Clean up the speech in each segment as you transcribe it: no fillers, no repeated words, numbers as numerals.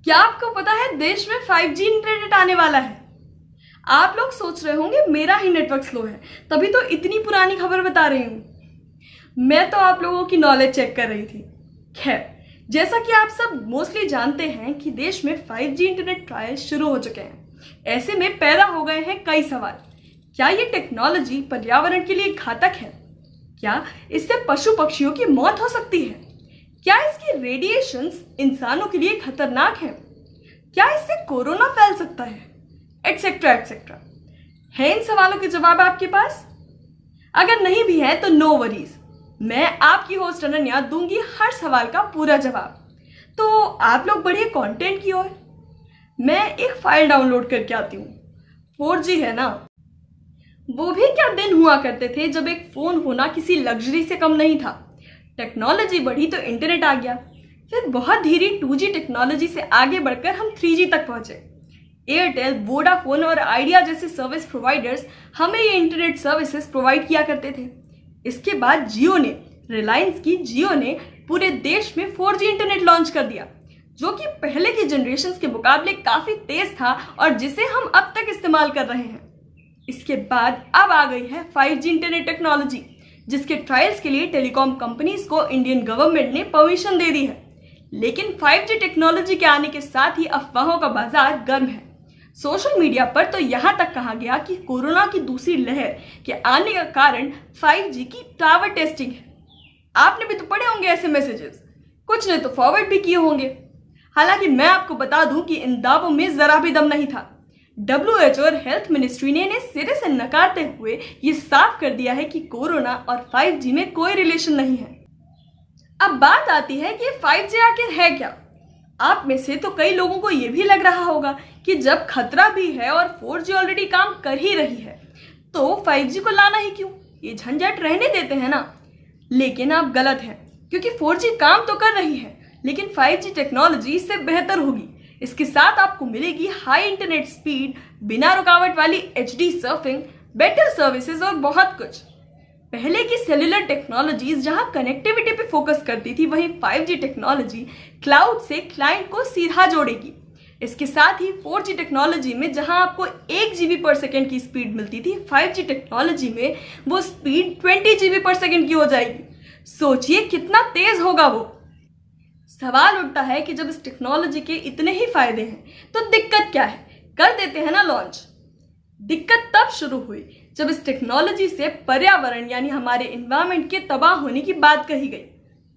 क्या आपको पता है देश में 5G इंटरनेट आने वाला है? आप लोग सोच रहे होंगे मेरा ही नेटवर्क स्लो है, तभी तो इतनी पुरानी खबर बता रही हूँ। मैं तो आप लोगों की नॉलेज चेक कर रही थी। खैर, जैसा कि आप सब मोस्टली जानते हैं कि देश में 5G इंटरनेट ट्रायल शुरू हो चुके हैं। ऐसे में पैदा हो गए हैं कई सवाल। क्या ये टेक्नोलॉजी पर्यावरण के लिए घातक है? क्या इससे पशु पक्षियों की मौत हो सकती है? क्या इसकी रेडिएशंस इंसानों के लिए खतरनाक है? क्या इससे कोरोना फैल सकता है? Etcetera etcetera. है इन सवालों के जवाब आपके पास? अगर नहीं भी है तो नो वरीज, मैं आपकी होस्ट अनन्या दूंगी हर सवाल का पूरा जवाब। तो आप लोग बढ़िए कंटेंट की ओर। मैं एक फाइल डाउनलोड करके आती हूँ। 4G है ना? वो भी क्या दिन हुआ करते थे जब एक फोन होना किसी लग्जरी से कम नहीं था। टेक्नोलॉजी बढ़ी तो इंटरनेट आ गया, फिर बहुत धीरे 2G टेक्नोलॉजी से आगे बढ़कर हम 3G तक पहुंचे। एयरटेल, वोडाफोन और आइडिया जैसे सर्विस प्रोवाइडर्स हमें ये इंटरनेट सर्विसेज प्रोवाइड किया करते थे। इसके बाद रिलायंस की जियो ने पूरे देश में 4G इंटरनेट लॉन्च कर दिया, जो कि पहले की जनरेशन के मुकाबले काफी तेज था और जिसे हम अब तक इस्तेमाल कर रहे हैं। इसके बाद अब आ गई है 5G इंटरनेट टेक्नोलॉजी, जिसके ट्रायल्स के लिए टेलीकॉम कंपनीज को इंडियन गवर्नमेंट ने परमिशन दे दी है। लेकिन 5G टेक्नोलॉजी के आने के साथ ही अफवाहों का बाजार गर्म है। सोशल मीडिया पर तो यहाँ तक कहा गया कि कोरोना की दूसरी लहर के आने का कारण 5G की टावर टेस्टिंग है। आपने भी तो पढ़े होंगे ऐसे मैसेजेस, कुछ ने तो फॉरवर्ड भी किए होंगे। हालांकि मैं आपको बता दूं कि इन दावों में जरा भी दम नहीं था। WHO और हेल्थ मिनिस्ट्री ने इन्हें सिरे से नकारते हुए ये साफ कर दिया है कि कोरोना और 5G में कोई रिलेशन नहीं है। अब बात आती है कि 5G आखिर है क्या? आप में से तो कई लोगों को ये भी लग रहा होगा कि जब खतरा भी है और 4G ऑलरेडी काम कर ही रही है तो 5G को लाना ही क्यों, ये झंझट रहने देते हैं ना। लेकिन आप गलत हैं, क्योंकि 4G काम तो कर रही है, लेकिन 5G टेक्नोलॉजी इससे बेहतर होगी। इसके साथ आपको मिलेगी हाई इंटरनेट स्पीड, बिना रुकावट वाली HD सर्फिंग, बेटर सर्विसेज और बहुत कुछ। पहले की सेल्युलर टेक्नोलॉजीज जहां कनेक्टिविटी पे फोकस करती थी, वहीं 5G टेक्नोलॉजी क्लाउड से क्लाइंट को सीधा जोड़ेगी। इसके साथ ही 4G टेक्नोलॉजी में जहां आपको 1 GB पर सेकेंड की स्पीड मिलती थी, 5G टेक्नोलॉजी में वो स्पीड 20 GB पर सेकेंड की हो जाएगी। सोचिए कितना तेज होगा वो। सवाल उठता है कि जब इस टेक्नोलॉजी के इतने ही फायदे हैं तो दिक्कत क्या है? कर देते हैं ना लॉन्च। दिक्कत तब शुरू हुई जब इस टेक्नोलॉजी से पर्यावरण यानी हमारे एनवायरनमेंट के तबाह होने की बात कही गई।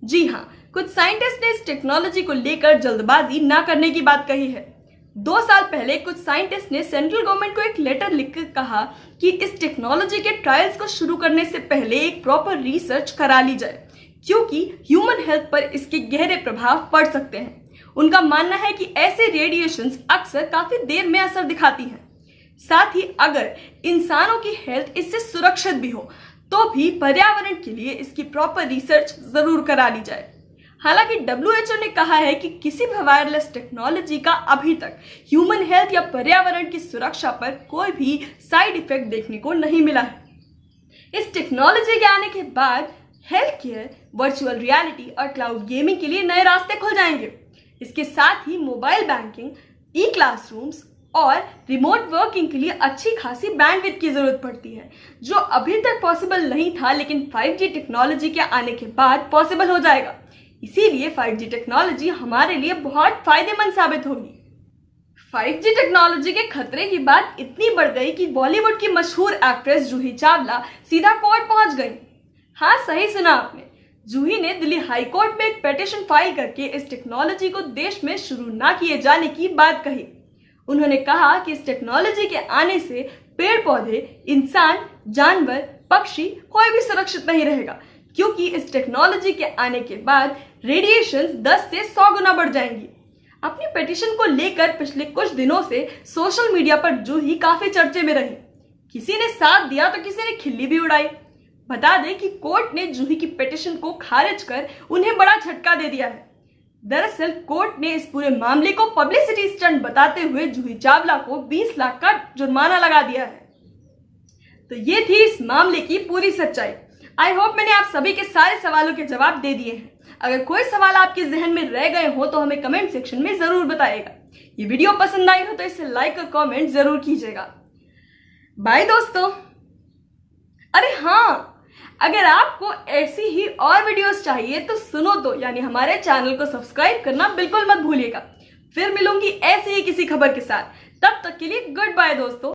जी हाँ, कुछ साइंटिस्ट ने इस टेक्नोलॉजी को लेकर जल्दबाजी ना करने की बात कही है। 2 साल पहले कुछ साइंटिस्ट ने सेंट्रल गवर्नमेंट को एक लेटर लिखकर कहा कि इस टेक्नोलॉजी के ट्रायल्स को शुरू करने से पहले एक प्रॉपर रिसर्च करा ली जाए, क्योंकि ह्यूमन हेल्थ पर इसके गहरे प्रभाव पड़ सकते हैं। उनका मानना है कि ऐसे रेडिएशंस अक्सर काफी देर में असर दिखाती हैं। साथ ही अगर इंसानों की हेल्थ इससे सुरक्षित भी हो तो भी पर्यावरण के लिए इसकी प्रॉपर रिसर्च जरूर करा ली जाए। हालांकि WHO ने कहा है कि किसी भी वायरलेस टेक्नोलॉजी का अभी तक ह्यूमन हेल्थ या पर्यावरण की सुरक्षा पर कोई भी साइड इफेक्ट देखने को नहीं मिला है। इस टेक्नोलॉजी के आने के बाद हेल्थ केयर, वर्चुअल रियलिटी और क्लाउड गेमिंग के लिए नए रास्ते खुल जाएंगे। इसके साथ ही मोबाइल बैंकिंग, ई-क्लासरूम्स और रिमोट वर्किंग के लिए अच्छी खासी बैंडविड्थ की जरूरत पड़ती है, जो अभी तक पॉसिबल नहीं था, लेकिन 5G टेक्नोलॉजी के आने के बाद पॉसिबल हो जाएगा। इसीलिए 5G टेक्नोलॉजी हमारे लिए बहुत फायदेमंद साबित होगी। 5G टेक्नोलॉजी के खतरे की बात इतनी बढ़ गई कि बॉलीवुड की मशहूर एक्ट्रेस जूही चावला सीधा कोर्ट पहुंच गई। हाँ, सही सुना आपने। जूही ने दिल्ली हाई कोर्ट में एक पिटीशन फाइल करके इस टेक्नोलॉजी को देश में शुरू ना किए जाने की बात कही। उन्होंने कहा कि इस टेक्नोलॉजी के आने से पेड़ पौधे, इंसान, जानवर, पक्षी कोई भी सुरक्षित नहीं रहेगा, क्योंकि इस टेक्नोलॉजी के आने के बाद रेडिएशन 10 से 100 गुना बढ़ जाएंगी। अपनी पिटीशन को लेकर पिछले कुछ दिनों से सोशल मीडिया पर जूही काफी चर्चे में रही। किसी ने साथ दिया तो किसी ने खिल्ली भी उड़ाई। बता दें कि कोर्ट ने जूही की पिटीशन को खारिज कर उन्हें बड़ा झटका दे दिया है। दरअसल कोर्ट ने इस पूरे मामले को पब्लिसिटी स्टंट बताते हुए जूही चावला को 20 लाख का जुर्माना लगा दिया है। तो ये थी इस मामले की पूरी सच्चाई। आई होप मैंने आप सभी के सारे सवालों के जवाब दे दिए हैं। अगर कोई सवाल आपके जहन में रह गए हो तो हमें कमेंट सेक्शन में जरूर बताइएगा। ये वीडियो पसंद आई हो तो इसे लाइक और कमेंट जरूर कीजिएगा। बाय दोस्तों। अरे हाँ, अगर आपको ऐसी ही और वीडियोस चाहिए तो सुनो तो यानी हमारे चैनल को सब्सक्राइब करना बिल्कुल मत भूलिएगा। फिर मिलूंगी ऐसे ही किसी खबर के साथ। तब तक के लिए गुड बाय दोस्तों।